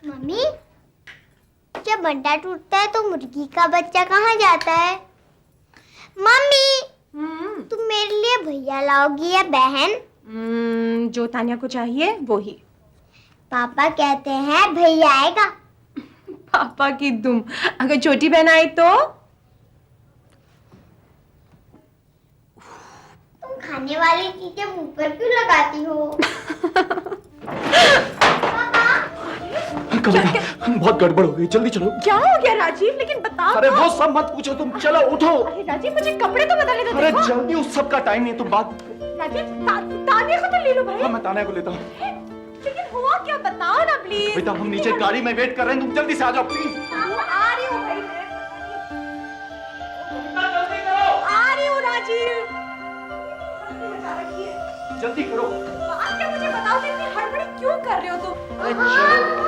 Mummy, जब अंडा टूटता है तो मुर्गी का बच्चा कहाँ जाता है? मम्मी, तुम मेरे लिए भैया लाओगी या बहन? जो तानिया को चाहिए वो ही। पापा कहते हैं भैया आएगा। पापा की दुम, अगर छोटी बहन आई तो? तुम खाने वाली चीजें मुंह पर क्यों लगाती हो? कविता, बहुत गड़बड़ हो गई, जल्दी चलो। क्या हो गया राजीव? लेकिन बताओ। अरे वो सब मत पूछो, तुम चलो उठो। अरे राजीव, मुझे कपड़े तो बदलने दो। अरे जल्दी, उस सब का टाइम नहीं, तुम बात। राजीव, तानिया को तो ले लो भाई। हाँ, मैं तानिया को लेता हूँ। लेकिन हुआ क्या, बताओ ना प्लीज। कविता, हम नीचे गाड़ी में वेट कर रहे हैं, तुम जल्दी से आ जाओ प्लीज। आ रही हूँ भाई, जल्दी करो। आ रही हूँ राजीव। जल्दी करो। बात क्या, मुझे बताओ कि इतनी हड़बड़ी क्यों कर रहे हो तुम? अरे चलो।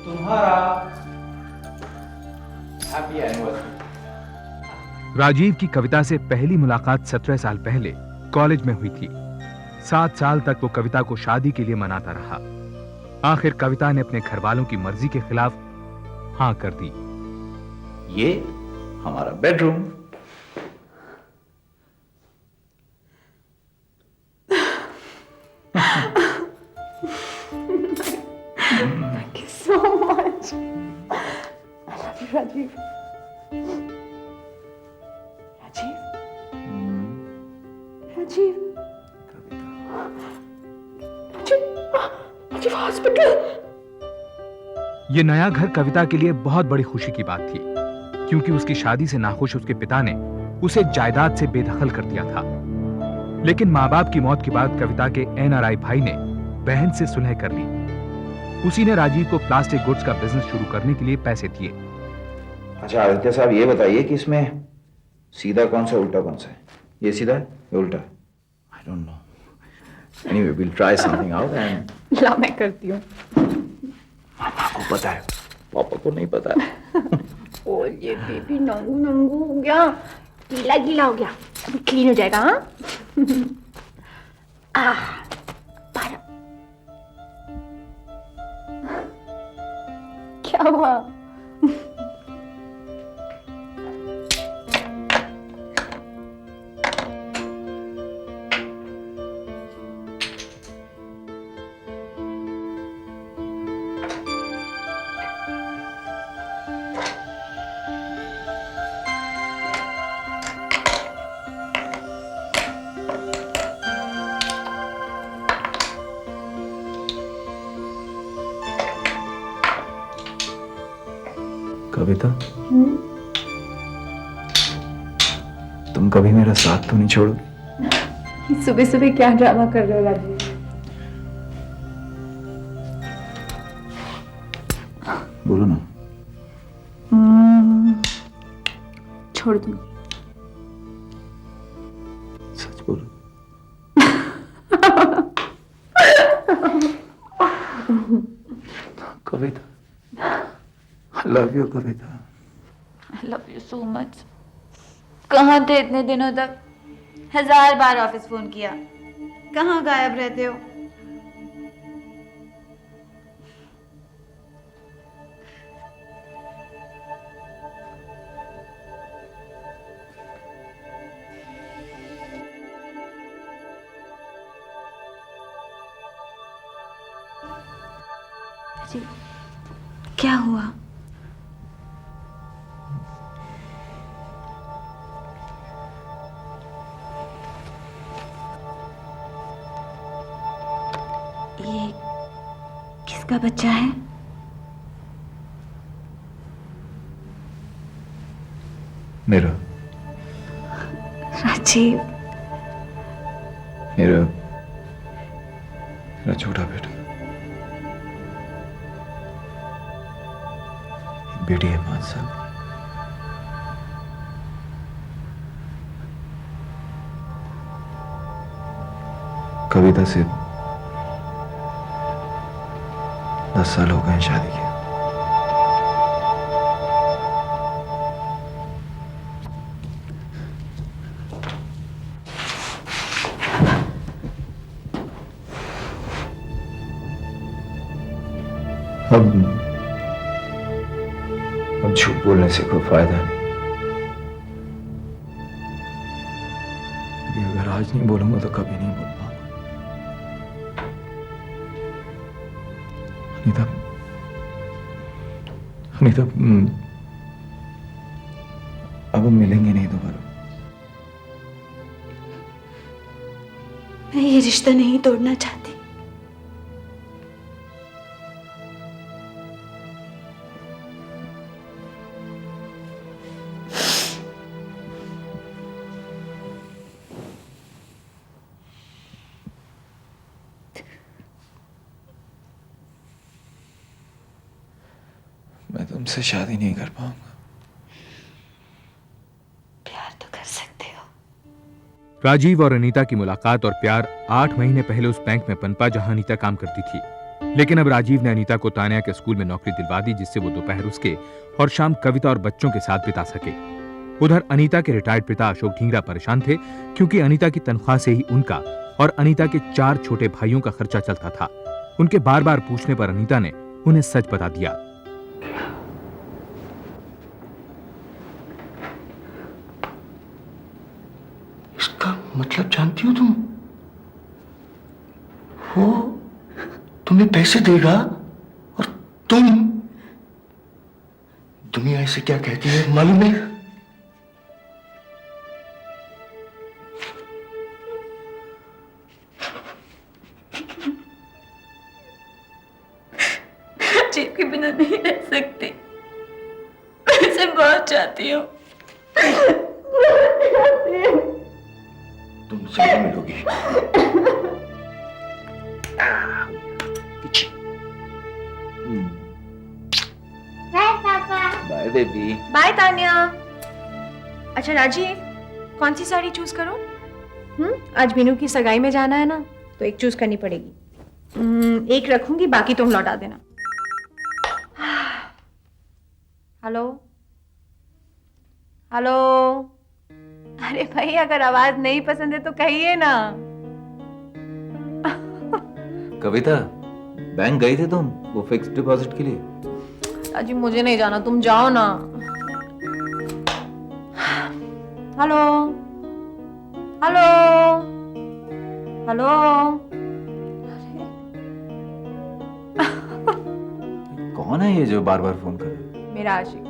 तुम्हारा हैप्पी एनिवर्सरी। राजीव की कविता से पहली मुलाकात 17 साल पहले कॉलेज में हुई थी। 7 साल तक वो कविता को शादी के लिए मनाता रहा। आखिर कविता ने अपने घर वालों की मर्जी के खिलाफ हाँ कर दी। ये हमारा bedroom. Thank you so much. I love you, Rajiv. Rajiv? Rajiv? Rajiv hospital. ये नया घर कविता के लिए बहुत बड़ी खुशी की बात थी, क्योंकि उसकी शादी से नाखुश उसके पिता ने उसे जायदाद से बेदखल कर दिया था। लेकिन माँ बाप की मौत के बाद कविता के एनआरआई भाई ने बहन से सुलह कर ली। उसी ने राजीव को प्लास्टिक गुड्स का बिजनेस शुरू करने के लिए पैसे दिए। अच्छा आदित्य साहब, ये बताइए कि इसमें सीधा कौन सा उल्टा कौन सा है? ये सीधा है या उल्टा? I don't know. Anyway, will try something out and ला मैं करती हूँ। मामा को पता है, पापा को नहीं पता है। ओ ये बेबी नंगू नंगू हो गया, गीला गीला हो गया, अभी क्लीन हो जाएगा। हाँ पारा। क्या हुआ? कविता, तुम कभी मेरा साथ तो नहीं छोड़ोगी? सुबह सुबह क्या ड्रामा कर रहे हो राजीव? बोलो ना। छोड़ दूं? सच बोलो। कविता, I love you Kavita. I love you so much. कहाँ थे इतने दिनों तक? 1000 बार ऑफिस फोन किया, कहाँ गायब रहते हो? जी, क्या हुआ? ये किसका बच्चा है? मेरा। राजीव। मेरा मेरा छोटा बेटा। बेटी है 5 साल की। कविता से 10 साल हो गए शादी के। अब झूठ बोलने से कोई फायदा नहीं। अगर आज नहीं बोलूंगा तो कभी नहीं बोल पाऊंगा। अनीता, अनीता, अब हम मिलेंगे नहीं दोबारा। मैं ये रिश्ता नहीं तोड़ना चाहती। मैं तुमसे शादी नहीं कर पाऊंगा। प्यार तो कर सकते हो। राजीव और अनीता की मुलाकात और प्यार 8 महीने पहले उस बैंक में पनपा जहां अनीता काम करती थी। लेकिन अब राजीव ने अनीता को तान्या के स्कूल में नौकरी दिलवा दी, जिससे वो दोपहर उसके और शाम कविता और बच्चों के साथ बिता सके। उधर अनीता के रिटायर्ड पिता अशोक ढींगरा परेशान थे, क्योंकि अनीता की तनख्वाह से ही उनका और अनीता के 4 छोटे भाइयों का खर्चा चलता था। उनके बार बार पूछने पर अनीता ने उन्हें सच बता दिया। इसका मतलब जानती हो तुम? वो तुम्हें पैसे देगा और तुम, दुनिया इसे क्या कहती है मालूम है? राजीव के बिना नहीं रह सकती। मैं इसे बहुत चाहती हूँ। तुम मुझसे नहीं मिलोगी। बाय पापा। Bye baby. बाय तान्या। अच्छा राजीव, कौन सी साड़ी चूज करूं? आज मीनू की सगाई में जाना है ना, तो एक चूज करनी पड़ेगी। एक रखूंगी, बाकी तुम लौटा देना। Hello hello. अरे भाई, अगर आवाज नहीं पसंद है तो कहिए ना। कविता, बैंक गई थे तुम वो फिक्स्ड डिपॉजिट के लिए? राजीव मुझे नहीं जाना, तुम जाओ ना। Hello hello hello. कौन है ये जो बार बार फोन कर रहा है? मेरा आशिक।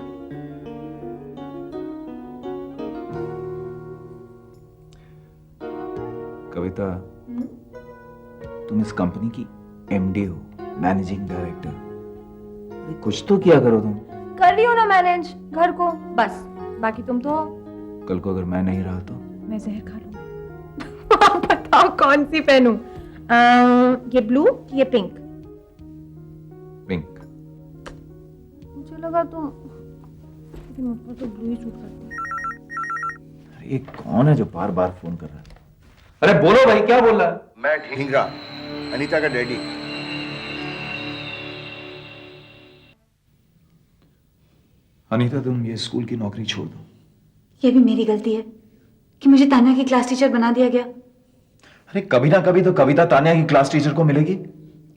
कविता, तुम इस कंपनी की एमडी हो, मैनेजिंग डायरेक्टर। कुछ तो किया करो तुम। कर रही हो ना मैनेज घर को, बस। बाकी तुम तो कल को अगर मैं नहीं रहा तो? मैं जहर खा लूंगी। बताओ कौन सी पहनूं? ये ब्लू, ये पिंक? पिंक। मुझे लगा तुम, लेकिन मुझको तो ब्लू ही सूट करती है। अरे ये कौन है जो बार बार फोन कर रहा है? अरे बोलो भाई, क्या बोल रहा है? मैं ढींगरा, अनीता का डैडी। अनीता, तुम ये स्कूल की नौकरी छोड़ दो। ये भी मेरी गलती है कि मुझे तान्या की क्लास टीचर बना दिया गया। अरे कभी ना कभी तो कविता तान्या की क्लास टीचर को मिलेगी।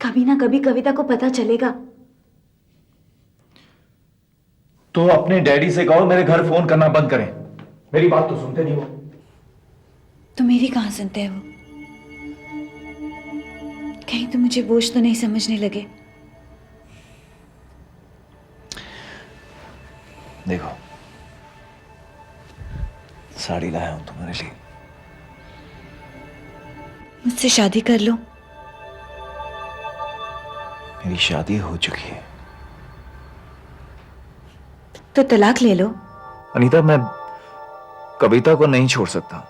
कभी ना कभी कविता को पता चलेगा। तो अपने डैडी से कहो मेरे घर फोन करना बंद करें। मेरी बात तो सुनते नहीं हो। तो मेरी कहाँ सुनते हैं वो? कहीं तो मुझे बोझ तो नहीं समझने लगे। देखो, साड़ी लाया हूं तुम्हारे लिए। मुझसे शादी कर लो। मेरी शादी हो चुकी है। तो तलाक ले लो। अनीता, मैं कविता को नहीं छोड़ सकता।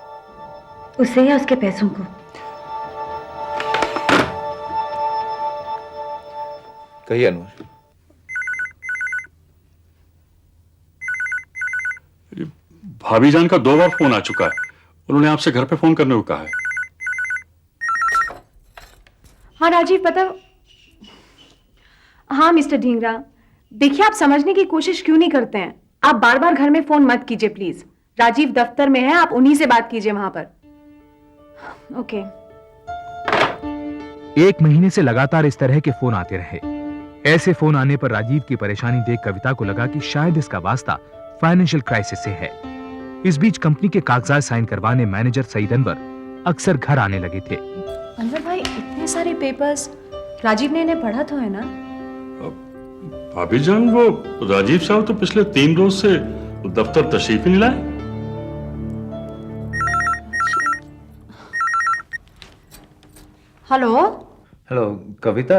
उसे या उसके पैसों को? कहिए अनवर। भाभी जान का 2 बार फोन आ चुका है। उन्होंने आपसे घर पे फोन करने को कहा है। हाँ राजीव, पता। हाँ मिस्टर ढींगरा, देखिए आप समझने की कोशिश क्यों नहीं करते हैं? आप बार बार घर में फोन मत कीजिए प्लीज। राजीव दफ्तर में है, आप उन्हीं से बात कीजिए वहां पर। ओके। 1 महीने से लगातार इस तरह के फोन आते रहे। ऐसे फोन आने पर राजीव की परेशानी देख कविता को लगा कि शायद इसका वास्ता फाइनेंशियल क्राइसिस से है। इस बीच कंपनी के कागजात साइन करवाने मैनेजर सईद अनवर अक्सर घर आने लगे थे। अनवर भाई, इतने सारे पेपर्स, राजीव ने इन्हें पढ़ा तो है ना? भाभी जान, वो राजीव साहब तो पिछले 3 रोज से दफ्तर तशरीफ ही नहीं लाए। हेलो। हेलो कविता।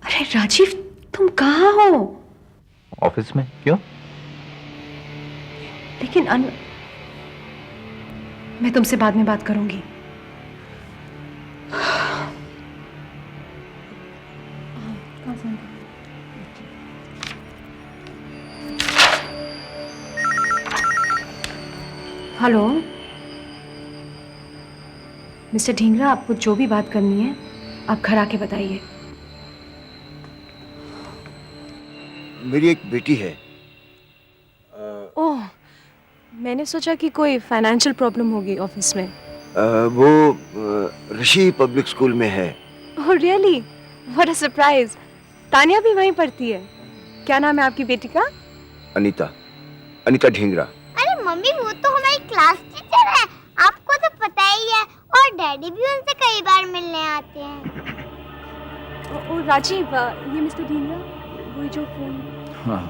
अरे राजीव, तुम कहाँ हो? ऑफिस में। क्यों? लेकिन मैं तुमसे बाद में बात करूंगी। हेलो मिस्टर ढींगरा, आपको जो भी बात करनी है आप घर आके बताइए। मेरी एक बेटी है। ओह, मैंने सोचा कि कोई फाइनेंशियल प्रॉब्लम होगी ऑफिस में। वो ऋषि पब्लिक स्कूल में है। Oh really, what a surprise. Tania भी वहीं पढ़ती है। क्या नाम है आपकी बेटी का? अनीता, अनीता ढींगरा। अरे मम्मी, वो तो हमारी क्लास टीचर है, आपको तो पता ही है। और डैडी भी उनसे कई बार मिलने आते हैं। ओ राजीव, ये मिस्टर ढींगरा, वही जो फोन। हाँ,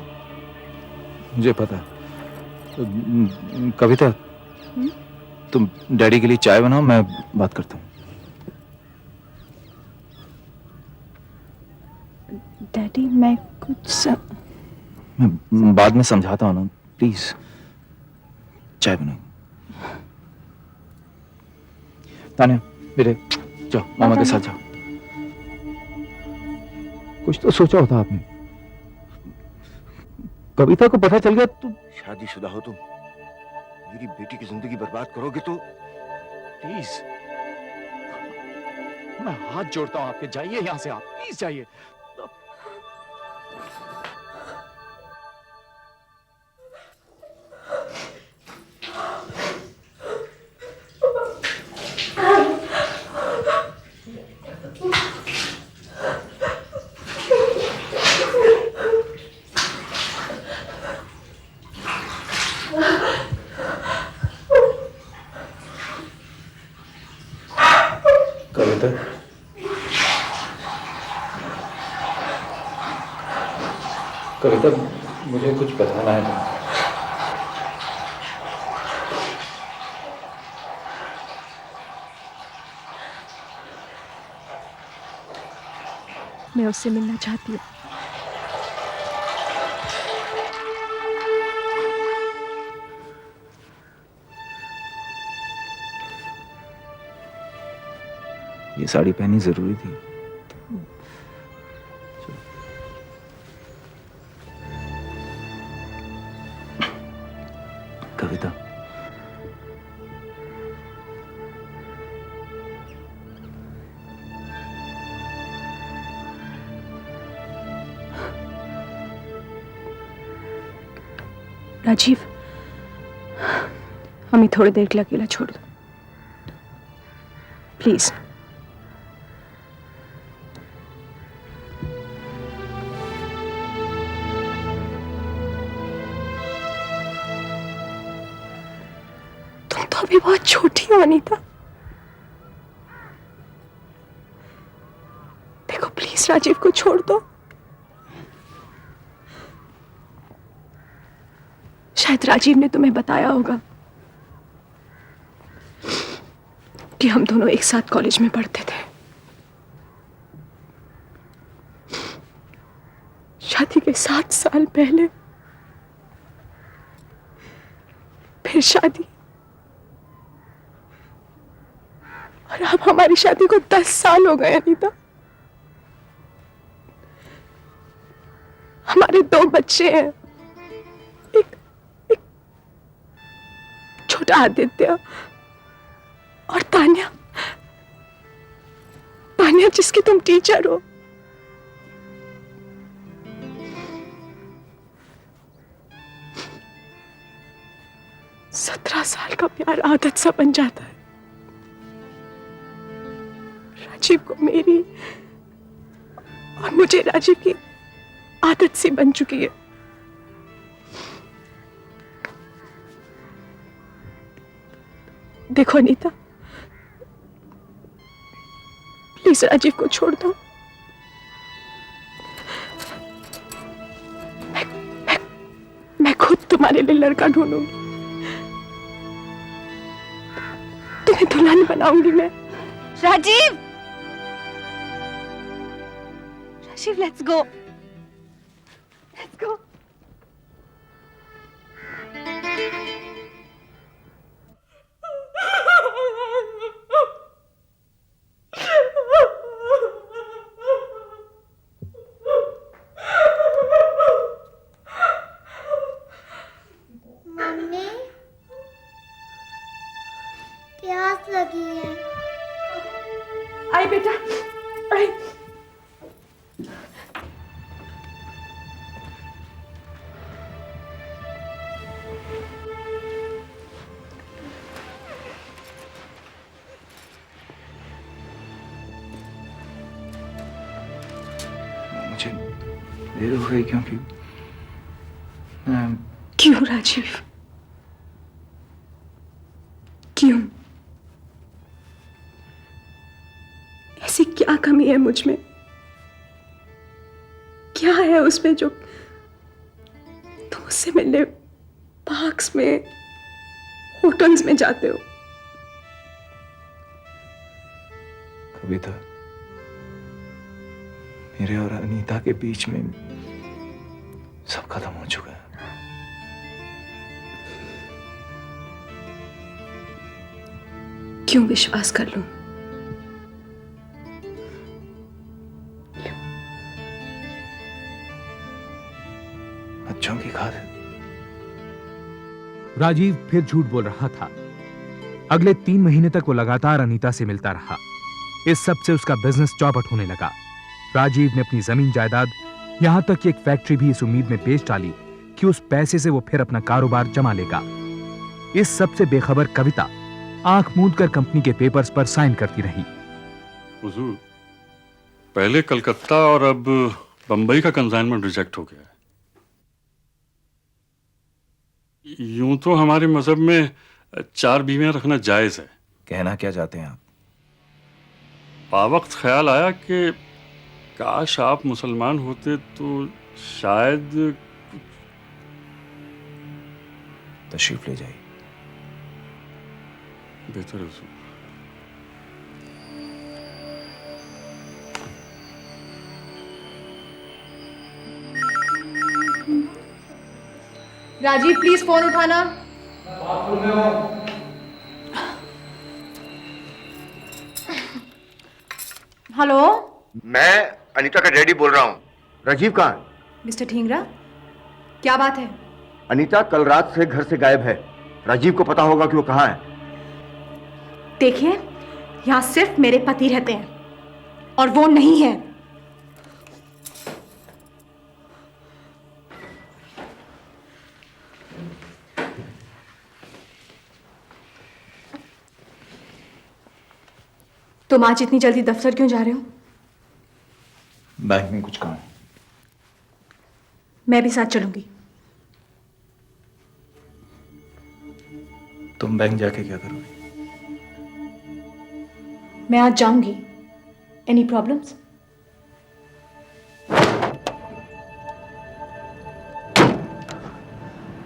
मुझे पता। कविता, तुम डैडी के लिए चाय बनाओ, मैं बात करता हूँ। डैडी, मैं कुछ मैं बाद में समझाता हूँ ना, प्लीज चाय बनाओ। तानिया बेटे, जाओ मामा के साथ जाओ। कुछ तो सोचा होता आपने। कविता को पता चल गया तो। शादीशुदा हो तुम, मेरी बेटी की जिंदगी बर्बाद करोगे तो। प्लीज, मैं हाथ जोड़ता हूँ आपके, जाइए यहाँ से आप, प्लीज जाइए। कविता, कविता, मुझे कुछ बताना है। मैं उससे मिलना चाहती हूँ। ये साड़ी पहनी जरूरी थी। कविता, राजीव, हमें थोड़ी देर के लिए अकेला छोड़ दो प्लीज। तुम तो अभी बहुत छोटी हो अनीता। देखो प्लीज, राजीव को छोड़ दो। शायद राजीव ने तुम्हें बताया होगा कि हम दोनों एक साथ कॉलेज में पढ़ते थे। शादी के 7 साल पहले फिर शादी, और अब हमारी शादी को 10 साल हो गए अनीता। हमारे 2 बच्चे हैं, एक छोटा आदित्य और तान्या, तान्या जिसकी तुम टीचर हो। सत्रह साल का प्यार आदत सा बन जाता है। राजीव को मेरी और मुझे राजीव की आदत सी बन चुकी है। देखो अनीता, प्लीज राजीव को छोड़ दो। मैं खुद तुम्हारे लिए लड़का ढूंढूंगी, तुम्हें दुल्हन बनाऊंगी मैं। Rajiv, Rajiv, let's go, let's go. मम्मी, प्यास लगी है। आई बेटा, आई। मुझे देर हो गई क्योंकि क्यों राजीव, क्यों? ऐसी क्या कमी है मुझ में? क्या है उसमें जो तुम मुझसे मिलने पार्क्स में, होटल्स में जाते हो? कविता, मेरे और अनीता के बीच में सब खत्म हो चुका है। क्यों विश्वास कर लूं? बच्चों की खातिर। राजीव फिर झूठ बोल रहा था। अगले 3 महीने तक वो लगातार अनीता से मिलता रहा। इस सब से उसका बिजनेस चौपट होने लगा। राजीव ने अपनी जमीन जायदाद, यहां तक कि एक फैक्ट्री भी इस उम्मीद में बेच डाली कि उस पैसे से वो फिर अपना कारोबार जमा लेगा। इस सब से बेखबर कविता आंख मूंद कर कंपनी के पेपर्स पर साइन करती रही। हुजूर, पहले कलकत्ता और अब बंबई का कंसाइनमेंट रिजेक्ट हो गया है। यूं तो हमारे मजहब में 4 बीवियां रखना जायज है। कहना क्या चाहते हैं आप? पावक्त ख्याल आया कि काश आप मुसलमान होते तो शायद। तशरीफ ले जाइए। बेहतर है हुजूर। राजीव प्लीज फोन उठाना। हेलो, मैं अनीता का डैडी बोल रहा हूँ। राजीव कहाँ है? मिस्टर ढींगरा, क्या बात है? अनीता कल रात से घर से गायब है। राजीव को पता होगा कि वो कहाँ है। देखिए, यहां सिर्फ मेरे पति रहते हैं और वो नहीं है। तुम आज इतनी जल्दी दफ्तर क्यों जा रहे हो? बैंक में कुछ काम है। मैं भी साथ चलूंगी। तुम बैंक जाके क्या करोगे? मैं आज जाऊंगी। Any problems?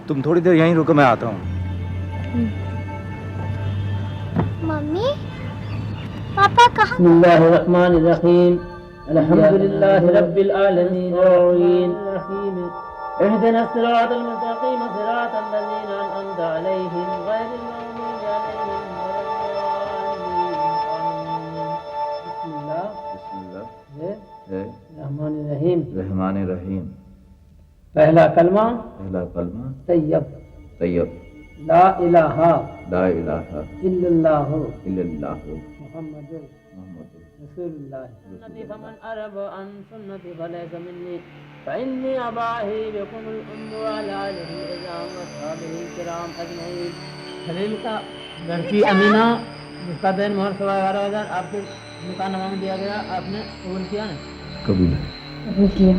तुम थोड़ी देर यहीं रुको, मैं आता हूँ। मम्मी, पापा कहाँ? बिस्मिल्लाहिर्रहमानिर्रहीम, अल्हम्दुलिल्लाहि रब्बिल आलमीन, अर्रहीम, इहदिना सिरातल मुस्तकीम, सिरातल लज़ीना अनअमता अलैहिम, गैरिल मग़दूबि अलैहिम वलद्दाल्लीन। बिस्मिल्लाह रहमानिर्रहीम। रहमानिर्रहीम। पहला कलमा तैयब तैयब। ला इलाहा इल्लल्लाहु मुहम्मदुर रसूलुल्लाह। सुन्नती फमन अरब अन सुन्नती फलैसा मिन्नी फइन्नी अबाही बिकुमुल उम्म व अला आलिहि इज़ाम व अस्हाबिहि किराम अजमईन। खलील का लड़की अमीना, जिसका दिन मोहर 11,500 आपके दुकान में दिया गया, आपने कबूल किया ना? कबूल है। कबूल किया।